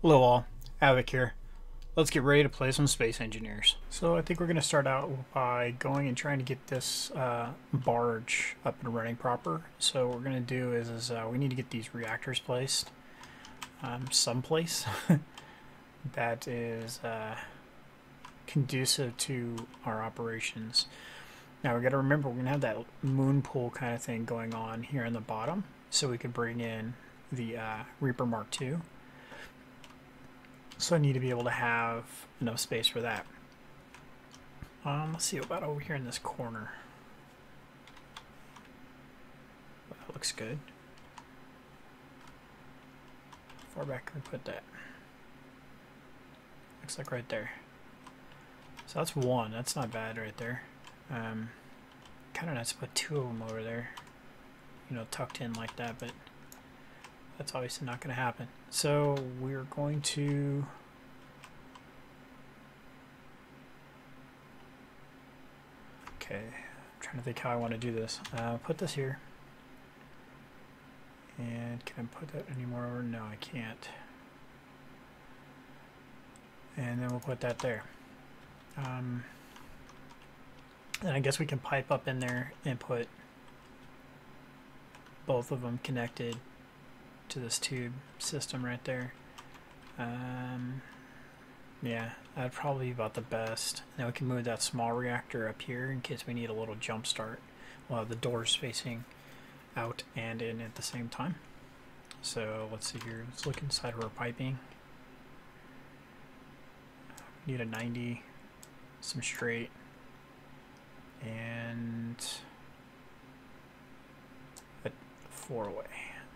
Hello all, Havoc here. Let's get ready to play some Space Engineers. So I think we're going to start out by going and trying to get this barge up and running proper. So what we're going to do is we need to get these reactors placed someplace that is conducive to our operations. Now we got to remember we're going to have that moon pool kind of thing going on here in the bottom, so we could bring in the Reaper Mark II. So I need to be able to have enough space for that. Let's see about over here in this corner. That looks good. How far back can we put that? Looks like right there. So that's one. That's not bad right there. Kind of nice to put two of them over there. You know, tucked in like that, but that's obviously not going to happen. So we're going to I'm trying to think how I want to do this. Put this here. And can I put that anymore over? No, I can't. And then we'll put that there. And I guess we can pipe up in there and put both of them connected to this tube system right there. Yeah, that'd probably be about the best. Now we can move that small reactor up here in case we need a little jump start. We'll have the doors facing out and in at the same time. So let's see here. Let's look inside of our piping. We need a 90, some straight, and a 4-way.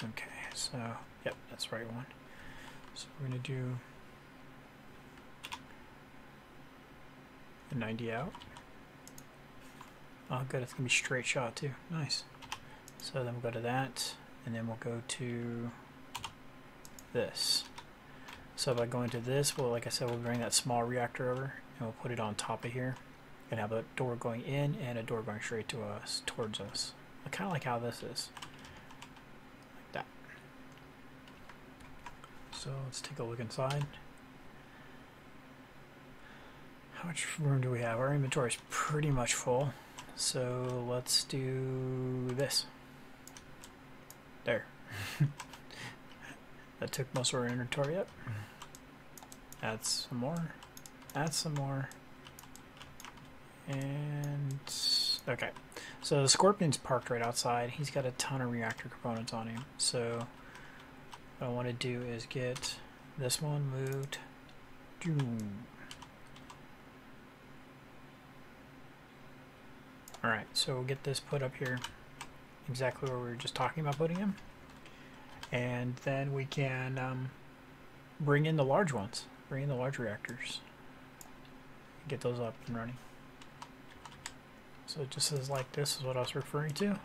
Okay, so yep, that's the right one. So we're going to do a 90 out. Oh good, it's going to be straight shot too. Nice. So then we'll go to that, and then we'll go to this. So by going to this, well, like I said, we'll bring that small reactor over, and we'll put it on top of here, and have a door going in and a door going straight to us, towards us. Kind of like how this is. Like that. So let's take a look inside. How much room do we have? Our inventory is pretty much full. So let's do this. There. That took most of our inventory up. Add some more. Add some more. And okay. So the Scorpion's parked right outside. He's got a ton of reactor components on him. So what I want to do is get this one moved. Alright, so we'll get this put up here exactly where we were just talking about putting him. And then we can bring in the large ones. Bring in the large reactors. Get those up and running. So it just says like this is what I was referring to.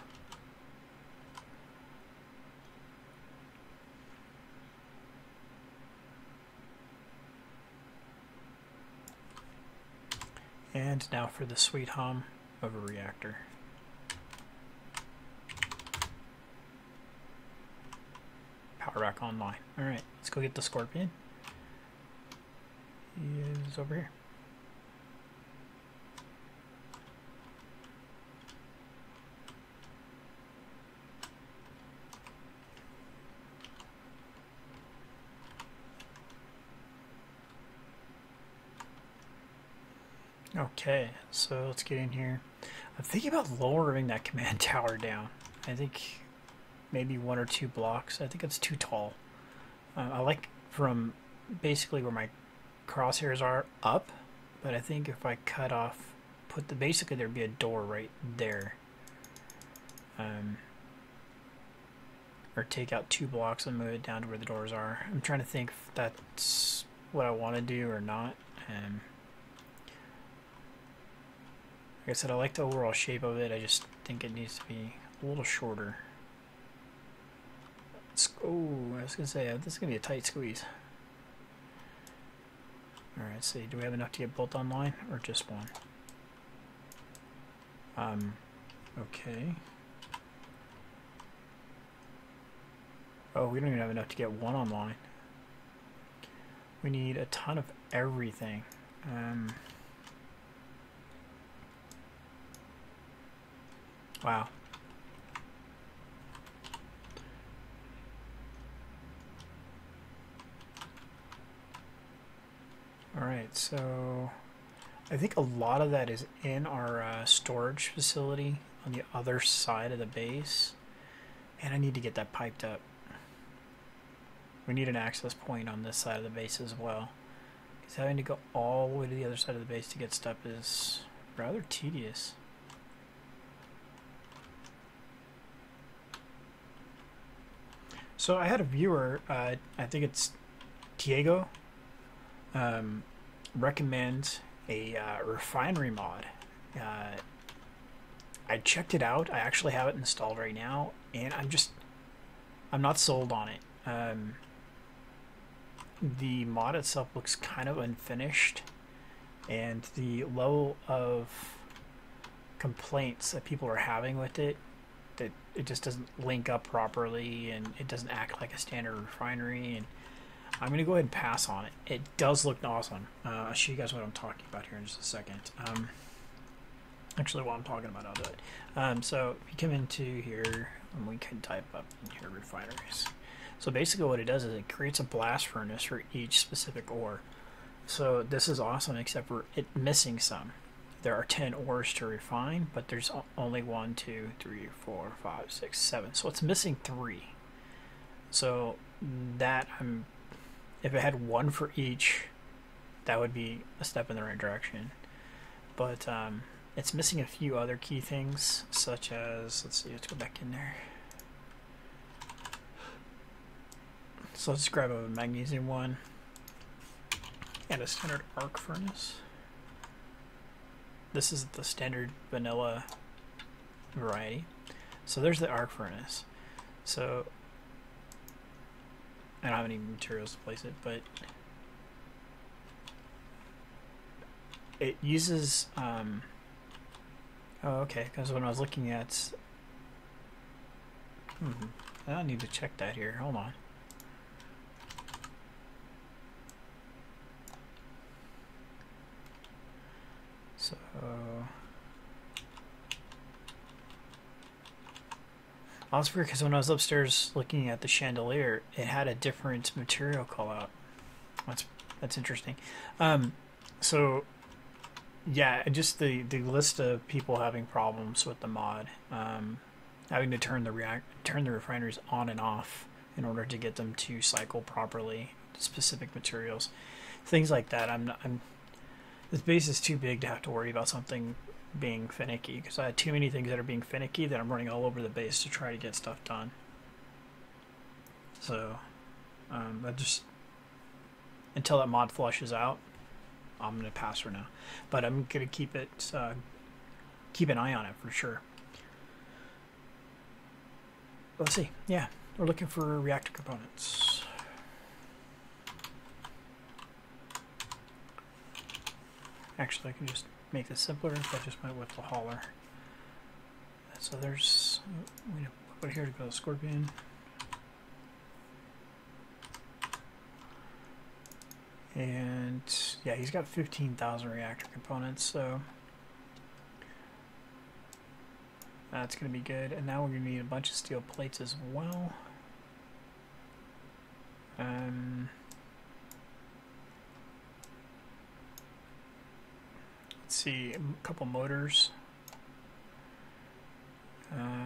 And now for the sweet hum of a reactor. Power rack online. Alright, let's go get the Scorpion. He is over here. Okay, so let's get in here. I'm thinking about lowering that command tower down. I think maybe 1 or 2 blocks. I think it's too tall. I like from basically where my crosshairs are up, but I think if I cut off, basically there'd be a door right there. Or take out 2 blocks and move it down to where the doors are. I'm trying to think if that's what I want to do or not. Like I said, I like the overall shape of it. I just think it needs to be a little shorter. Oh, I was going to say, this is going to be a tight squeeze. Alright, let's see. Do we have enough to get both online or just one? Okay. Oh, we don't even have enough to get one online. We need a ton of everything. Wow. Alright, so I think a lot of that is in our storage facility on the other side of the base. And I need to get that piped up. We need an access point on this side of the base as well. Because having to go all the way to the other side of the base to get stuff is rather tedious. So I had a viewer, I think it's Diego, recommend a refinery mod. I checked it out. I actually have it installed right now, and I'm not sold on it. The mod itself looks kind of unfinished, and the level of complaints that people are having with it, that it just doesn't link up properly, and it doesn't act like a standard refinery, and I'm going to go ahead and pass on it. It does look awesome. I'll show you guys what I'm talking about here in just a second. Actually, while I'm talking about it, I'll do it. So if you come into here, and we can type up in here refineries. So basically what it does is it creates a blast furnace for each specific ore. So this is awesome, except for it missing some. There are 10 ores to refine, but there's only 1, 2, 3, 4, 5, 6, 7. So it's missing 3. So that if it had 1 for each, that would be a step in the right direction. But it's missing a few other key things, such as, let's see, let's go back in there. So let's grab a magnesium one and a standard arc furnace. This is the standard vanilla variety. So there's the arc furnace. So I don't have any materials to place it, but it uses oh, okay, because when I was looking at I don't need to check that here. Hold on. So I was weird because when I was upstairs looking at the chandelier, it had a different material call out. That's interesting. So yeah, just the list of people having problems with the mod, having to turn the refineries on and off in order to get them to cycle properly, specific materials, things like that. This base is too big to have to worry about something being finicky, because I had too many things that are being finicky that I'm running all over the base to try to get stuff done. So I just, until that mod flushes out, I'm gonna pass for now. But I'm gonna keep an eye on it for sure. Let's see. Yeah, we're looking for reactor components. Actually, I can just make this simpler if I just went with the hauler. So there's, I'm going to put here to go to Scorpion. And yeah, he's got 15,000 reactor components, so that's going to be good. And now we're going to need a bunch of steel plates as well. Let's see, a couple motors.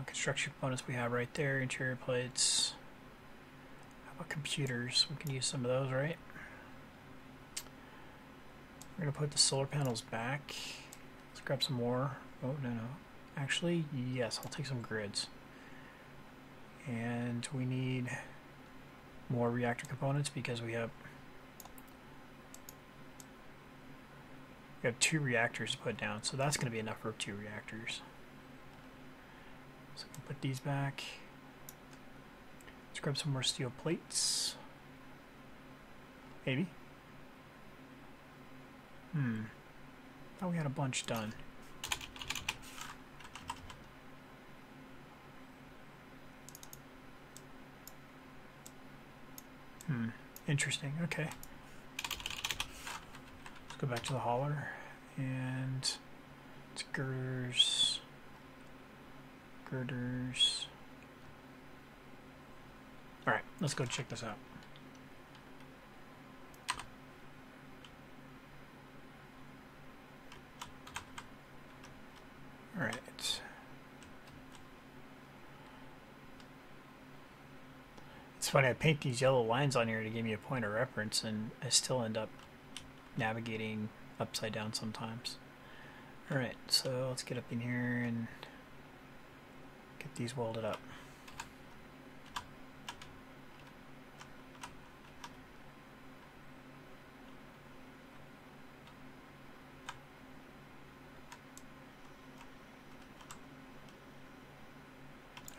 Construction components we have right there, interior plates. How about computers? We can use some of those, right? We're going to put the solar panels back. Let's grab some more. Oh, no. Actually, yes, I'll take some grids. And we need more reactor components because we have 2 reactors to put down, so that's going to be enough for 2 reactors. So we'll put these back. Let's grab some more steel plates. Maybe. Thought we had a bunch done. Interesting. Okay. go back to the hauler, and it's girders, girders. All right, let's go check this out. All right. It's funny, I paint these yellow lines on here to give me a point of reference, and I still end up navigating upside down sometimes. Alright, so let's get up in here and get these welded up.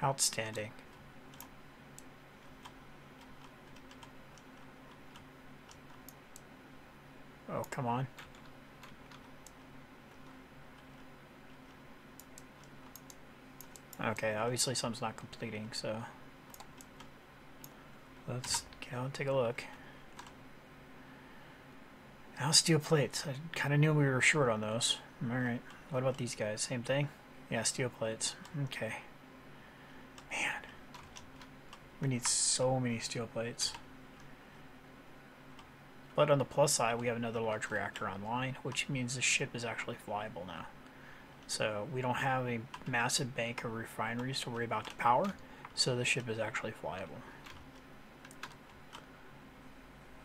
Outstanding. Oh, come on. Okay, obviously something's not completing, so let's get out and take a look. Now steel plates. I kind of knew we were short on those. Alright, what about these guys? Same thing? Yeah, steel plates. Okay. Man. We need so many steel plates. But on the plus side, we have another large reactor online, which means the ship is actually flyable now. So we don't have a massive bank of refineries to worry about to power, so the ship is actually flyable.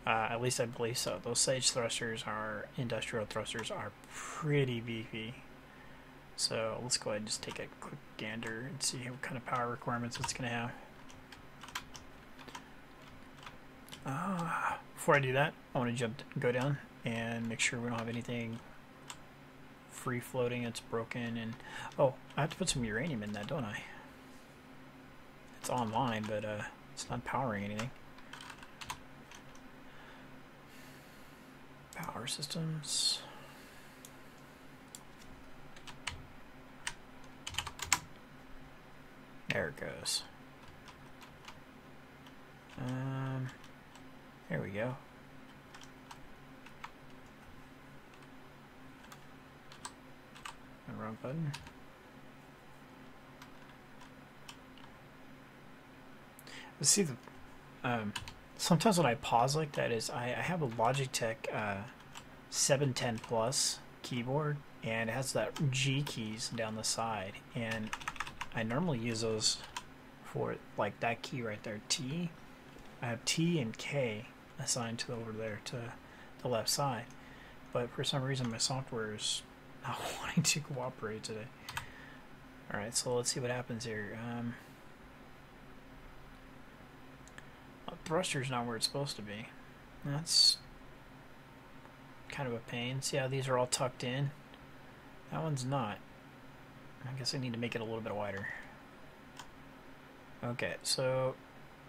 At least I believe so. Those Sage thrusters, our industrial thrusters, are pretty beefy. So let's go ahead and just take a quick gander and see what kind of power requirements it's going to have. Before I do that, I want to go down and make sure we don't have anything free floating that's broken. And oh, I have to put some uranium in that, don't I? It's online, but it's not powering anything. Power systems. There it goes. There we go. Wrong button. Let's see the. Sometimes when I pause like that is I have a Logitech 710 Plus keyboard, and it has that G keys down the side, and I normally use those for like that key right there, T. I have T and K assigned to over there to the left side, but for some reason my software is not wanting to cooperate today. Alright, so let's see what happens here. Thruster's not where it's supposed to be. That's kind of a pain. See how these are all tucked in? That one's not. I guess I need to make it a little bit wider. Okay, so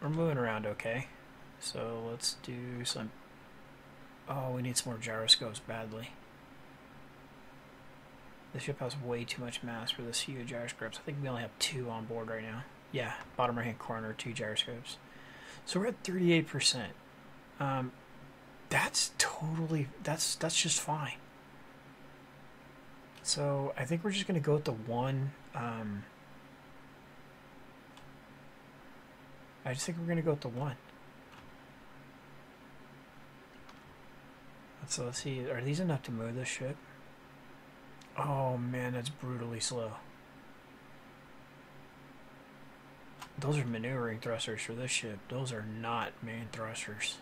we're moving around okay. So let's do some... Oh, we need some more gyroscopes badly. The ship has way too much mass for this huge gyroscopes. I think we only have 2 on board right now. Yeah, bottom right hand corner, 2 gyroscopes. So we're at 38%. That's totally, that's just fine. So I think we're just going to go with the one. I just think we're going to go with the 1. So let's see, are these enough to move this ship? Oh man, that's brutally slow. Those are maneuvering thrusters for this ship. Those are not main thrusters.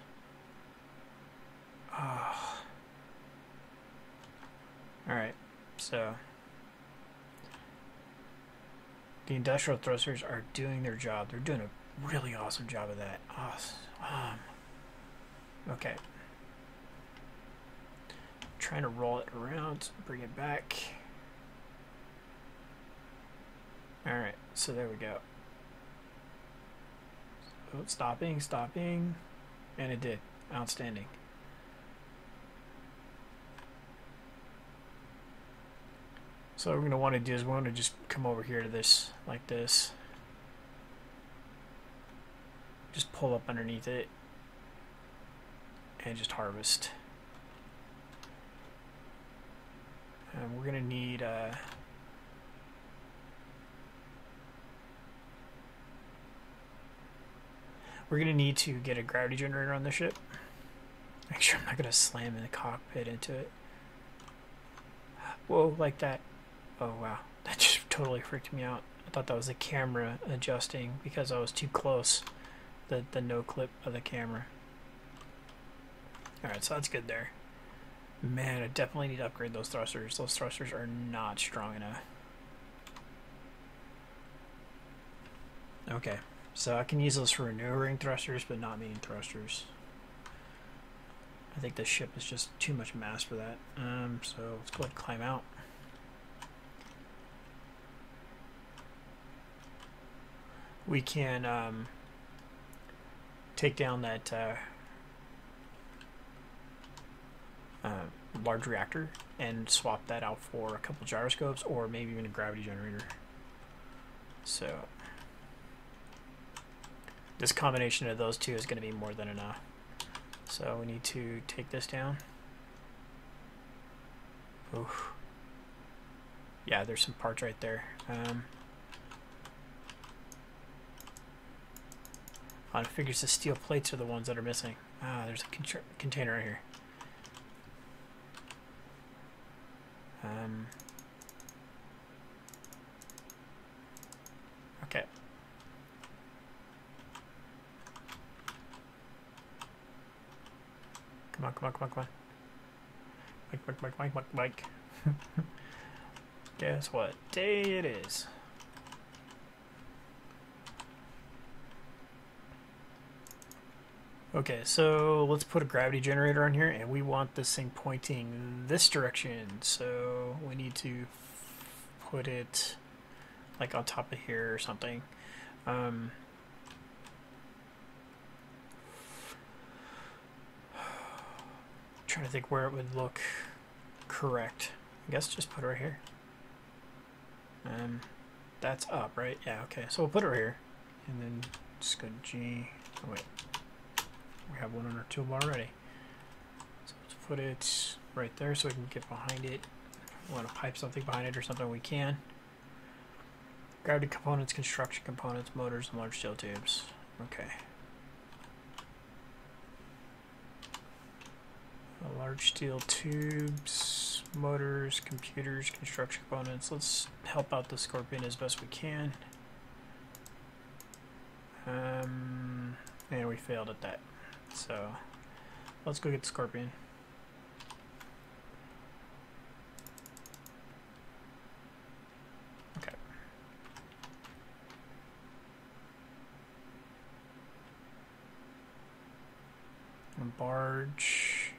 Oh. Alright, so the industrial thrusters are doing their job. They're doing a really awesome job of that. Awesome. Okay. Trying to roll it around, bring it back. Alright, so there we go. Oh, stopping, and it did. Outstanding. So what we're going to want to do is we want to just come over here to this, like this. Just pull up underneath it and just harvest. we're gonna need to get a gravity generator on the ship. Make sure I'm not gonna slam the cockpit into it. Whoa, like that. Oh wow, that just totally freaked me out. I thought that was the camera adjusting because I was too close. The no clip of the camera. Alright, so that's good there. Man, I definitely need to upgrade those thrusters. Those thrusters are not strong enough. Okay, so I can use those for maneuvering thrusters, but not main thrusters. I think this ship is just too much mass for that. So let's go ahead and climb out. We can take down that large reactor and swap that out for a couple gyroscopes or maybe even a gravity generator. So this combination of those two is going to be more than enough. So we need to take this down. Oof. Yeah, there's some parts right there. I figures the steel plates are the ones that are missing. Ah, there's a container right here. Okay. Come on, come on, come on, come on. Mike. Guess what day it is? Okay, so let's put a gravity generator on here, and we want this thing pointing this direction. So we need to put it like on top of here or something. Trying to think where it would look correct. I guess just put it right here. That's up, right? Yeah, okay. So we'll put it right here. And then just go to G. Oh, wait. We have one on our toolbar already. So let's put it right there so we can get behind it. If we want to pipe something behind it or something, we can. Gravity components, construction components, motors, and large steel tubes. Okay. Large steel tubes, motors, computers, construction components. Let's help out the Scorpion as best we can. And we failed at that. So let's go get the Scorpion. Okay. A barge.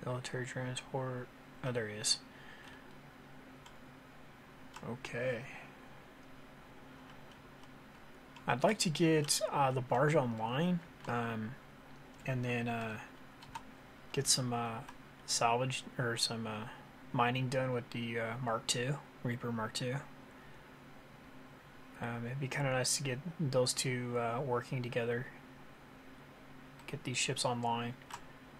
Military transport. Oh, there he is. Okay. I'd like to get the barge online, and then get some salvage or some mining done with the Mark II, Reaper Mark II. It'd be kind of nice to get those two working together. Get these ships online.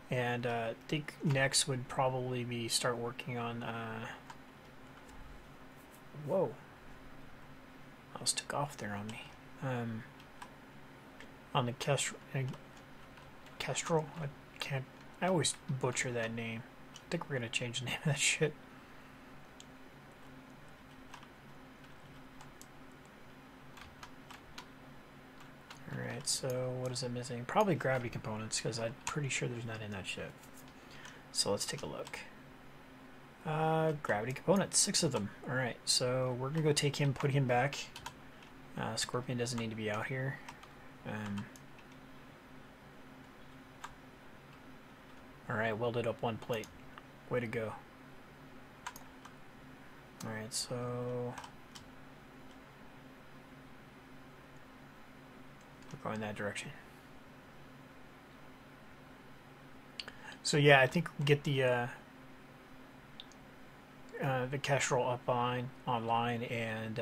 And I think next would probably be start working on whoa, I almost took off there on me. On the Kestrel, I always butcher that name. I think we're gonna change the name of that shit. Alright, so what is it missing? Probably gravity components, because I'm pretty sure there's none in that ship. So let's take a look. Gravity components, 6 of them. Alright, so we're going to go take him, put him back. Scorpion doesn't need to be out here. Alright, welded up one plate. Way to go. Alright, so we're going that direction. So yeah, I think we'll get the Kestrel up online and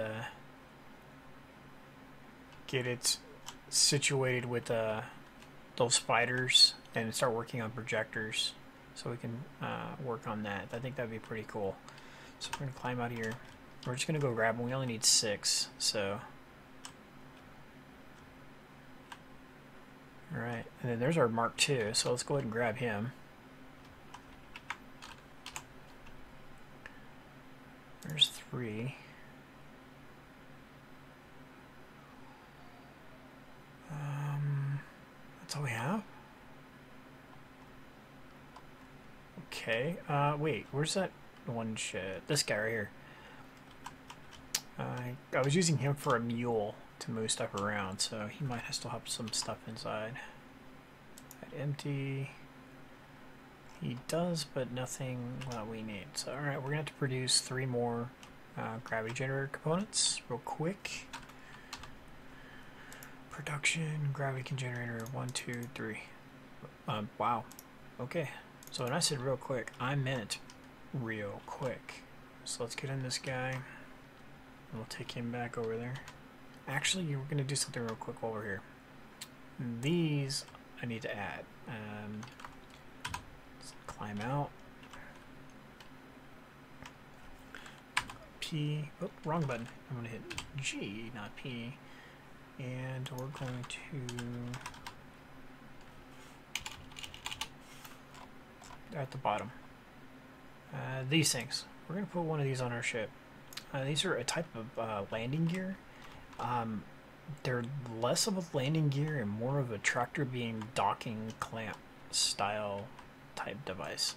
get it situated with those fighters and start working on projectors so we can work on that. I think that'd be pretty cool. So we're gonna climb out here. We're just gonna go grab them. We only need 6, so. All right, and then there's our Mark II, so let's go ahead and grab him. There's 3. That's all we have? Okay, wait, where's that one shit? This guy right here. I was using him for a mule to move stuff around, so he might still have some stuff inside. Empty. He does, but nothing we need. So, alright, we're going to have to produce 3 more gravity generator components real quick. Production, gravity generator, 1, 2, 3. Wow. Okay. So when I said real quick, I meant real quick. So let's get in this guy. And we'll take him back over there. Actually, we're going to do something real quick while we're here. These I need to add. Let's climb out. P. Oh, wrong button. I'm going to hit G, not P. And we're going to, at the bottom, these things. We're going to put one of these on our ship. These are a type of landing gear. They're less of a landing gear and more of a tractor beam docking clamp style type device.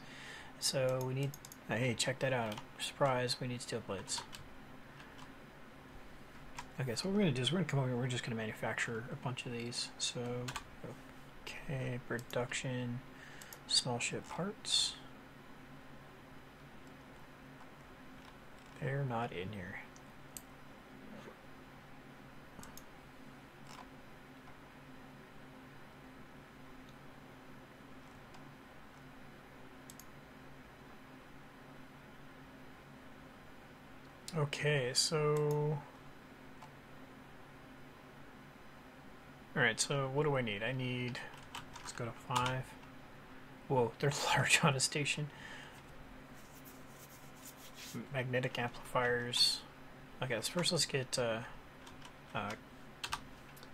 So we need, hey, check that out. Surprise, we need steel plates. Okay, so what we're going to do is we're going to come over here, we're just going to manufacture a bunch of these. So, okay, production, small ship parts. They're not in here. Okay, so... Alright, so what do I need? I need... Let's go to 5. Whoa, they're large on a station. Magnetic amplifiers. Okay, so first let's get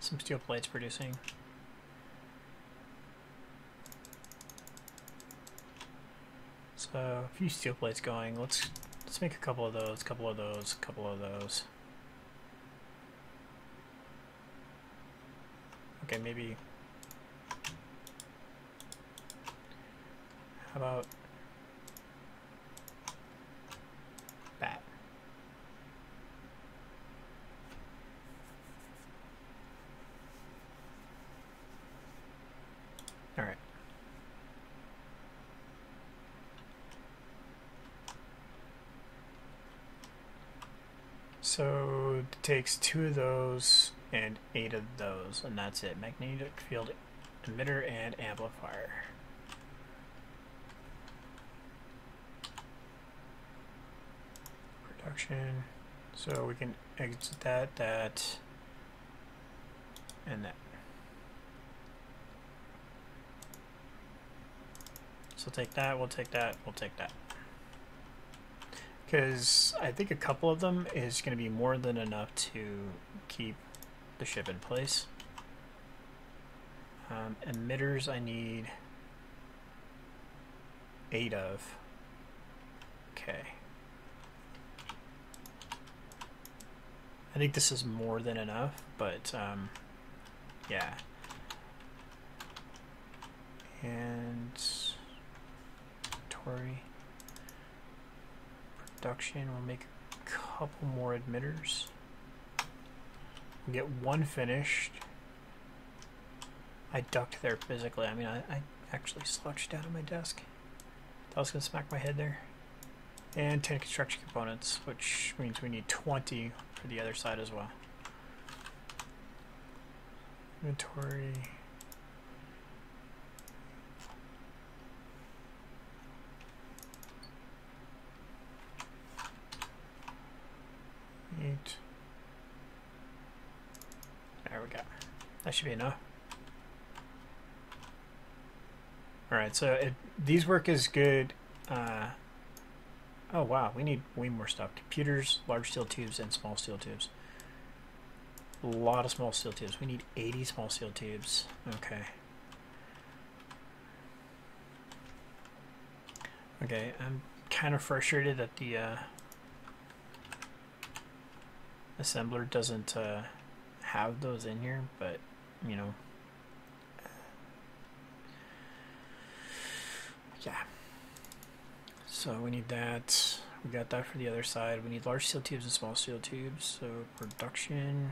some steel plates producing. So a few steel plates going. Let's make a couple of those, couple of those, couple of those. Okay, maybe. How about that? All right. So it takes 2 of those and 8 of those, and that's it. Magnetic field emitter and amplifier. Production. So we can exit that, that, and that. So take that, we'll take that, we'll take that. Because I think a couple of them is going to be more than enough to keep the ship in place. Emitters I need 8 of. Okay. I think this is more than enough, but yeah. And inventory. Production, we'll make a couple more emitters. We'll get 1 finished. I ducked there physically. I mean, I actually slouched down on my desk. Thought I was going to smack my head there. And 10 construction components, which means we need 20 for the other side as well. Inventory. There we go. That should be enough. Alright, so these work as good. Oh wow, we need way more stuff. Computers, large steel tubes, and small steel tubes. A lot of small steel tubes. We need 80 small steel tubes. Okay. Okay, I'm kind of frustrated that the assembler doesn't have those in here, but you know, yeah. So we need that. We got that for the other side. We need large steel tubes and small steel tubes. So production,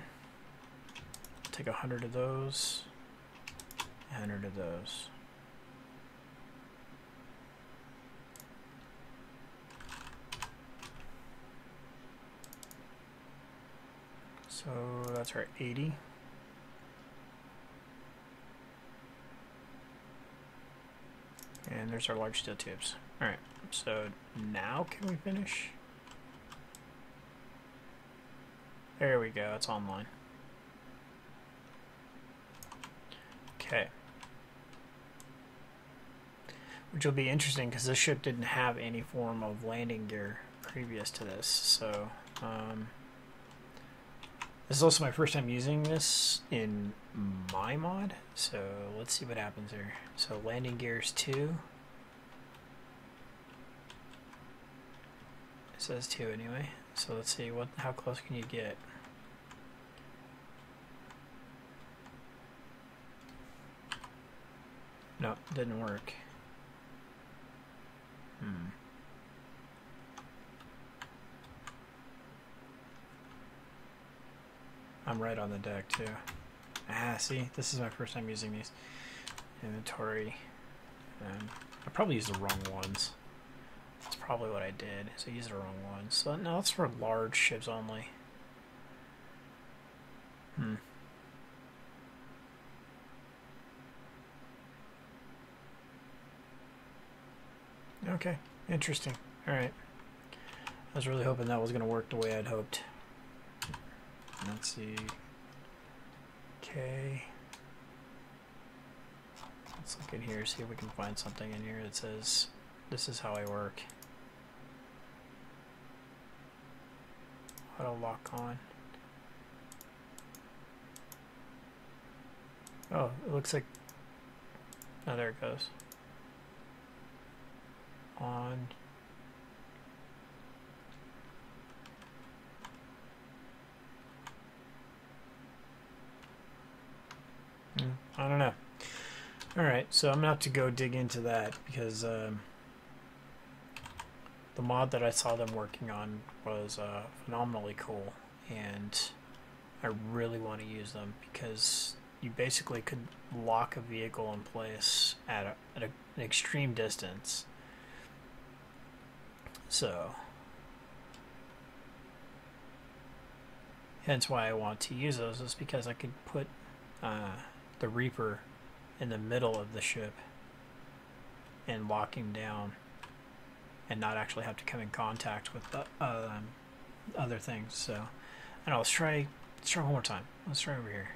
take 100 of those, 100 of those. So that's our 80. And there's our large steel tubes. Alright, so now can we finish? There we go, it's online. Okay. Which will be interesting because this ship didn't have any form of landing gear previous to this, so this is also my first time using this in my mod, so let's see what happens here. So landing gears 2. It says 2 anyway. So let's see how close can you get? No, didn't work. I'm right on the deck too. Ah, see, this is my first time using these. Inventory. I probably used the wrong ones. That's probably what I did. So I used the wrong ones. So no, that's for large ships only. Okay, interesting. Alright. I was really hoping that was going to work the way I'd hoped. Let's see. Okay. Let's look in here, see if we can find something in here that says, this is how I work. Auto lock on. Oh, it looks like, oh, there it goes. On. I don't know. Alright, so I'm going to have to go dig into that because the mod that I saw them working on was phenomenally cool, and I really want to use them because you basically could lock a vehicle in place at an extreme distance. So hence why I want to use those, is because I could put the Reaper in the middle of the ship and lock him down and not actually have to come in contact with the other things. So I don't know, let's try one more time. Let's try over here.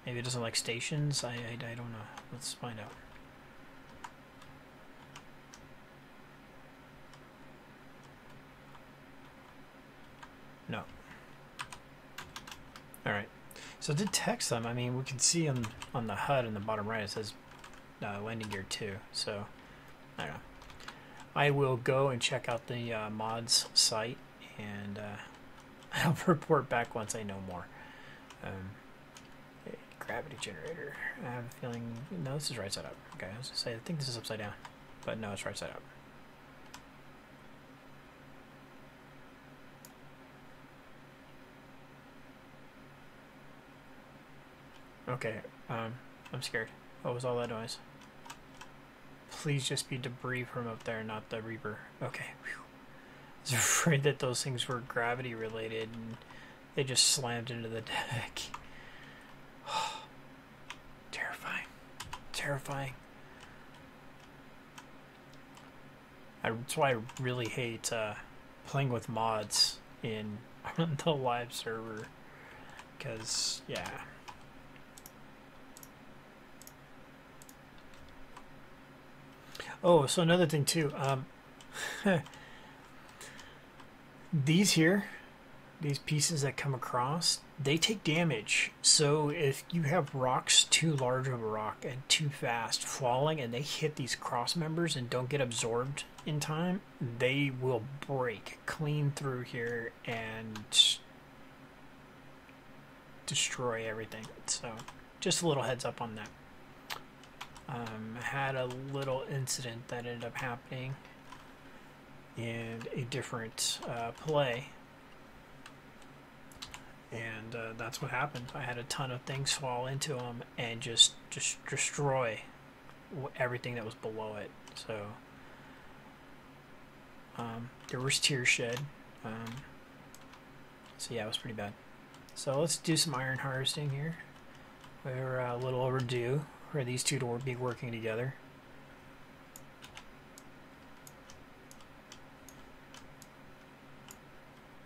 Maybe it doesn't like stations. I don't know. Let's find out. No. Alright. So I did text them. I mean, we can see on the HUD in the bottom right, it says landing gear 2. So, I don't know. I will go and check out the mods site, and I'll report back once I know more. Gravity generator. I have a feeling... No, this is right side up. Okay, I was going to say, I think this is upside down. But no, it's right side up. Okay, I'm scared. What was all that noise? Please just be debris from up there, not the Reaper. Okay. Whew. I was afraid that those things were gravity related and they just slammed into the deck. Terrifying. Terrifying. That's why I really hate playing with mods in the live server. Because, yeah. Oh, so another thing too. These here, these pieces that come across, they take damage. So if you have rocks too large of a rock and too fast falling and they hit these cross members and don't get absorbed in time, they will break clean through here and destroy everything. So just a little heads up on that. I had a little incident that ended up happening in a different play, and that's what happened. I had a ton of things fall into them and just destroy everything that was below it. So there was tears shed. So yeah, it was pretty bad. So let's do some iron harvesting here. We're a little overdue for these two to be working together.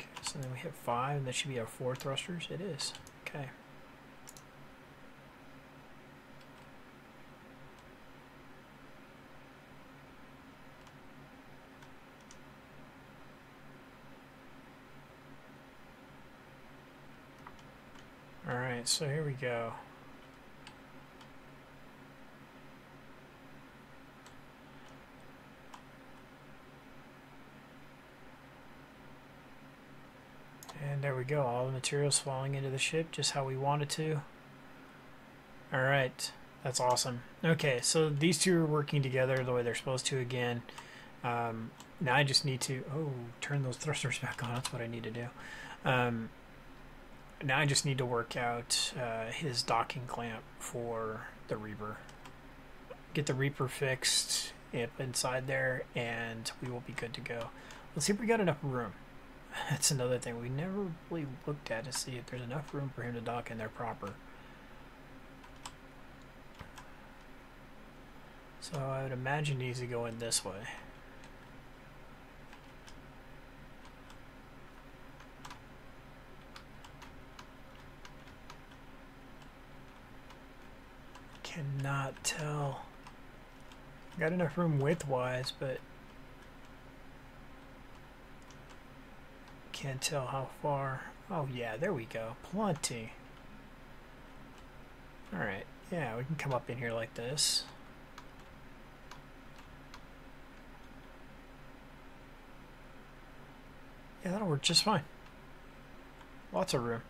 Okay, so then we have 5, and that should be our 4 thrusters. It is. Okay. Alright, so here we go. And there we go, all the materials falling into the ship just how we wanted to. Alright, that's awesome. Okay, so these two are working together the way they're supposed to again. Now I just need to, turn those thrusters back on, that's what I need to do. Now I just need to work out his docking clamp for the Reaper. Get the Reaper fixed up inside there and we will be good to go. Let's see if we got enough room. That's another thing we never really looked at to see if there's enough room for him to dock in there proper. So I would imagine he needs to go in this way. Cannot tell. Got enough room width-wise, but can't tell how far. Oh yeah, there we go. Plenty. Alright, yeah, we can come up in here like this. Yeah, that'll work just fine. Lots of room.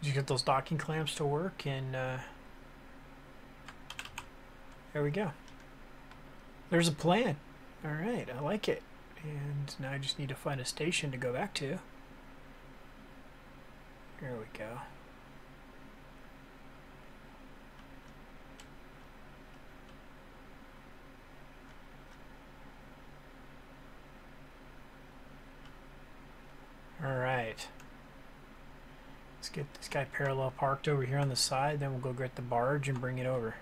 Just get those docking clamps to work and there we go. There's a plan. Alright, I like it. And now I just need to find a station to go back to. There we go. Alright. Let's get this guy parallel parked over here on the side, then we'll go get the barge and bring it over.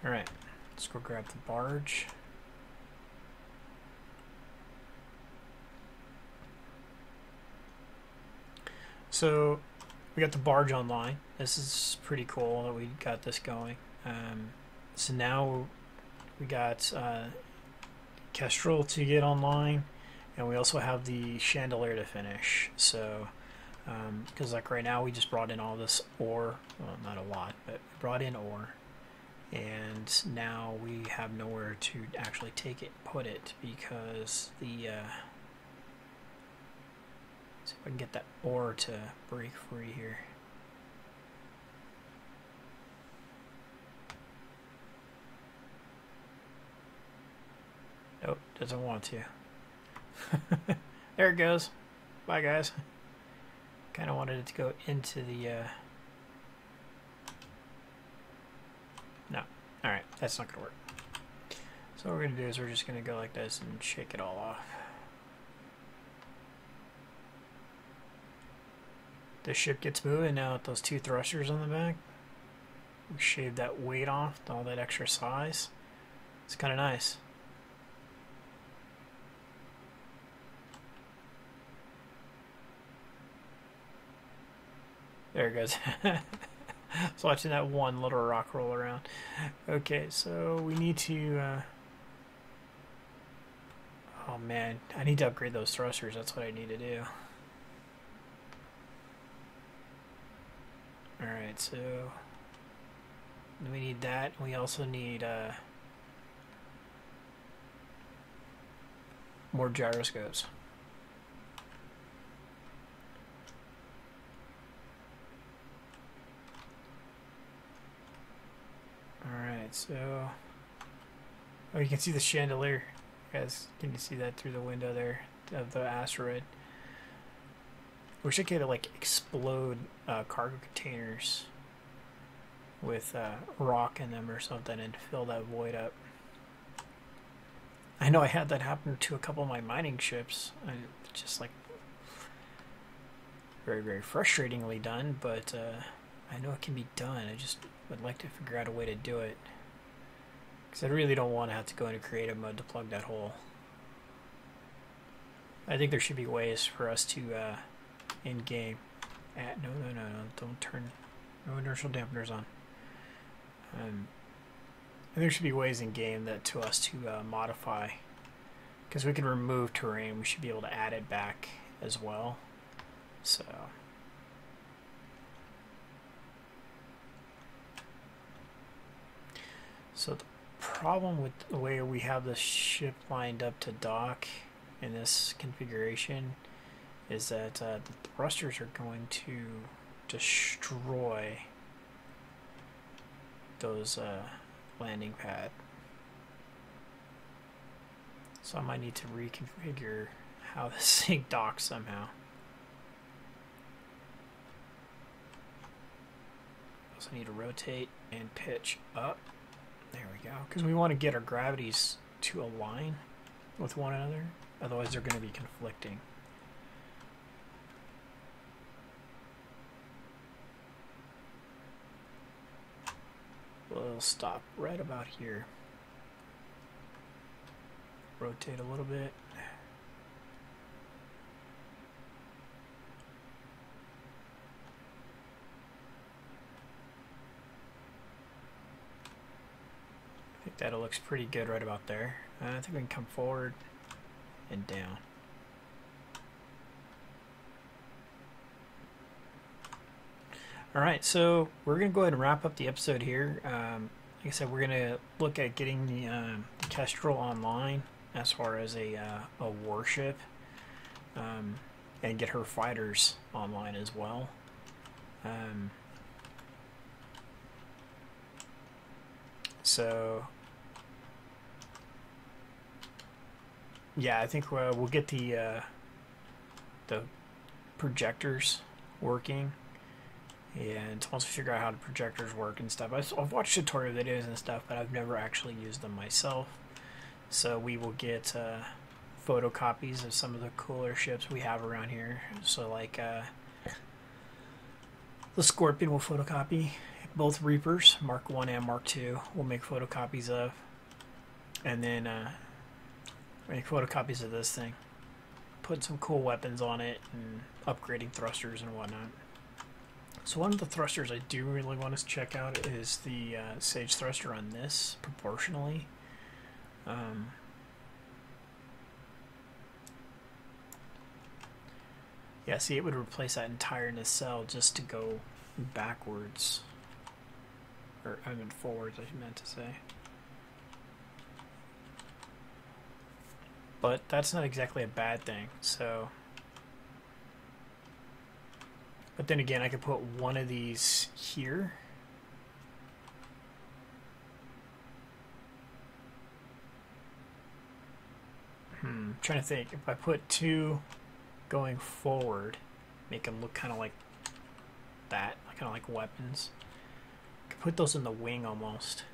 Alright, let's go grab the barge. So we got the barge online. This is pretty cool that we got this going. So now we got Kestrel to get online, and we also have the chandelier to finish. So because like right now we just brought in all this ore, well not a lot, but we brought in ore, and now we have nowhere to actually take it, put it, because the see if I can get that ore to break free here. Nope, doesn't want to. There it goes. Bye guys. Kind of wanted it to go into the no. Alright, that's not gonna work. So what we're gonna do is we're just gonna go like this and shake it all off. The ship gets moving now with those 2 thrusters on the back. We shaved that weight off, all that extra size. It's kind of nice. There it goes. So watching that one little rock roll around. Okay, so we need to... oh man, I need to upgrade those thrusters. That's what I need to do. Alright, so... we need that. We also need more gyroscopes. Alright, so... oh, you can see the chandelier. Guys, can you see that through the window there of the asteroid? Wish I could like explode cargo containers with rock in them or something and fill that void up. I know I had that happen to a couple of my mining ships. Just like very, very frustratingly done, but I know it can be done. I just would like to figure out a way to do it. Because I really don't want to have to go into creative mode to plug that hole. I think there should be ways for us to, in-game... no, don't turn... no inertial dampeners on. And there should be ways in-game that to us to modify. Because we can remove terrain, we should be able to add it back as well. So... so the problem with the way we have the ship lined up to dock in this configuration is that the thrusters are going to destroy those landing pad. So I might need to reconfigure how this thing docks somehow. Also need to rotate and pitch up. There we go. Because we want to get our gravities to align with one another. Otherwise they're going to be conflicting. We'll stop right about here. Rotate a little bit. I think that looks pretty good right about there. I think we can come forward and down. Alright, so we're going to go ahead and wrap up the episode here. Like I said, we're going to look at getting the Kestrel online as far as a warship, and get her fighters online as well. So yeah, I think we'll get the projectors working, and once we figure out how the projectors work and stuff, I've watched tutorial videos and stuff, but I've never actually used them myself. So we will get photocopies of some of the cooler ships we have around here. So like the Scorpion will photocopy. Both Reapers, Mark 1 and Mark II, we'll make photocopies of. And then make photocopies of this thing. Put some cool weapons on it and upgrading thrusters and whatnot. So one of the thrusters I do really want to check out is the Sage thruster on this, proportionally. Yeah, see, it would replace that entire nacelle just to go backwards. Or, I mean, forwards, I meant to say. But that's not exactly a bad thing, so... But then again, I could put one of these here. Trying to think. If I put two going forward, make them look kind of like that, kind of like weapons. I could put those in the wing almost.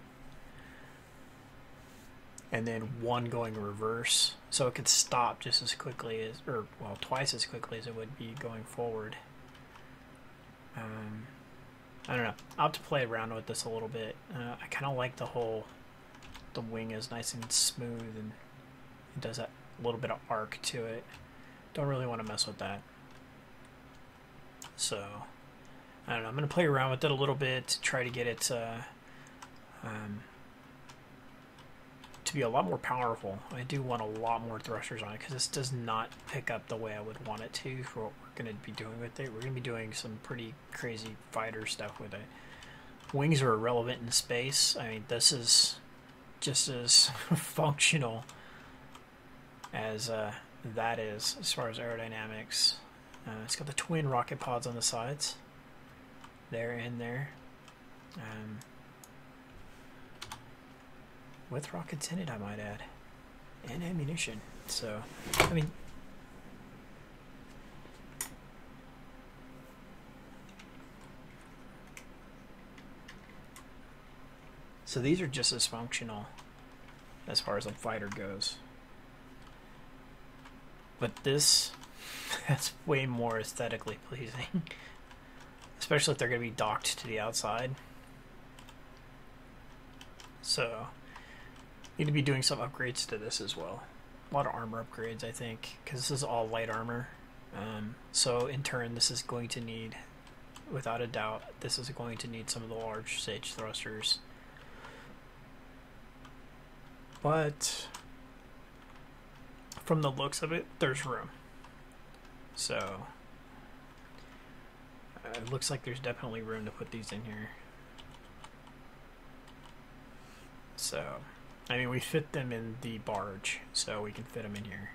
And then one going reverse, so it could stop just as quickly as, or well, twice as quickly as it would be going forward. I don't know. I'll have to play around with this a little bit. I kind of like the wing is nice and smooth, and it does that little bit of arc to it. Don't really want to mess with that. So, I don't know. I'm going to play around with it a little bit to try to get it to be a lot more powerful. I do want a lot more thrusters on it because this does not pick up the way I would want it to for what we're going to be doing with it. We're going to be doing some pretty crazy fighter stuff with it. Wings are irrelevant in space. I mean, this is just as functional as that is as far as aerodynamics. It's got the twin rocket pods on the sides. There and there. With rockets in it, I might add. And ammunition. So, I mean... So these are just as functional as far as a fighter goes. But this, that's way more aesthetically pleasing. Especially if they're going to be docked to the outside. So, need to be doing some upgrades to this as well. A lot of armor upgrades, I think, because this is all light armor. So in turn, this is going to need, without a doubt, this is going to need some of the large sage thrusters. But from the looks of it, there's room. So it looks like there's definitely room to put these in here. So, I mean, we fit them in the barge, so we can fit them in here.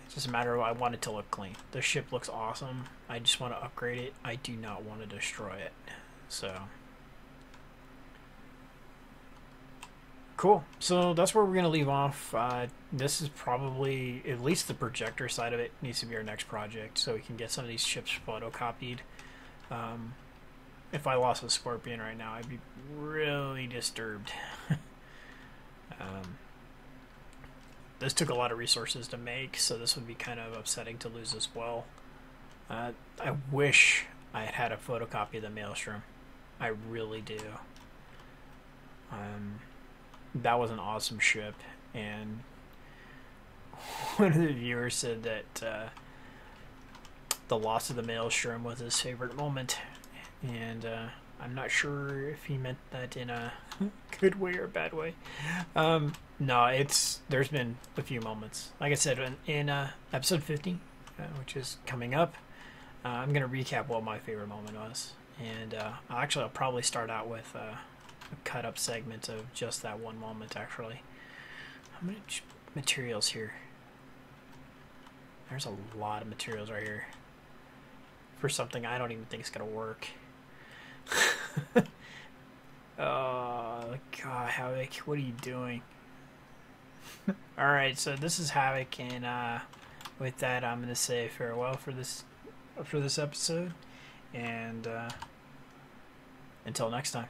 It's just a matter of I want it to look clean. The ship looks awesome. I just want to upgrade it. I do not want to destroy it. So, cool. So that's where we're going to leave off. This is probably, at least the projector side of it, needs to be our next project, so we can get some of these ships photocopied. If I lost a Scorpion right now, I'd be really disturbed. This took a lot of resources to make, so this would be kind of upsetting to lose as well. I wish I had had a photocopy of the Maelstrom. I really do. That was an awesome ship, and one of the viewers said that the loss of the Maelstrom was his favorite moment, and I'm not sure if he meant that in a good way or a bad way. No, there's been a few moments. Like I said, in episode 50, which is coming up, I'm going to recap what my favorite moment was. And I'll probably start out with a cut-up segment of just that one moment, actually. How much materials here? There's a lot of materials right here for something I don't even think is going to work. Oh, God, Havoc, what are you doing? Alright, so this is Havoc, and with that, I'm going to say farewell for this episode, and until next time.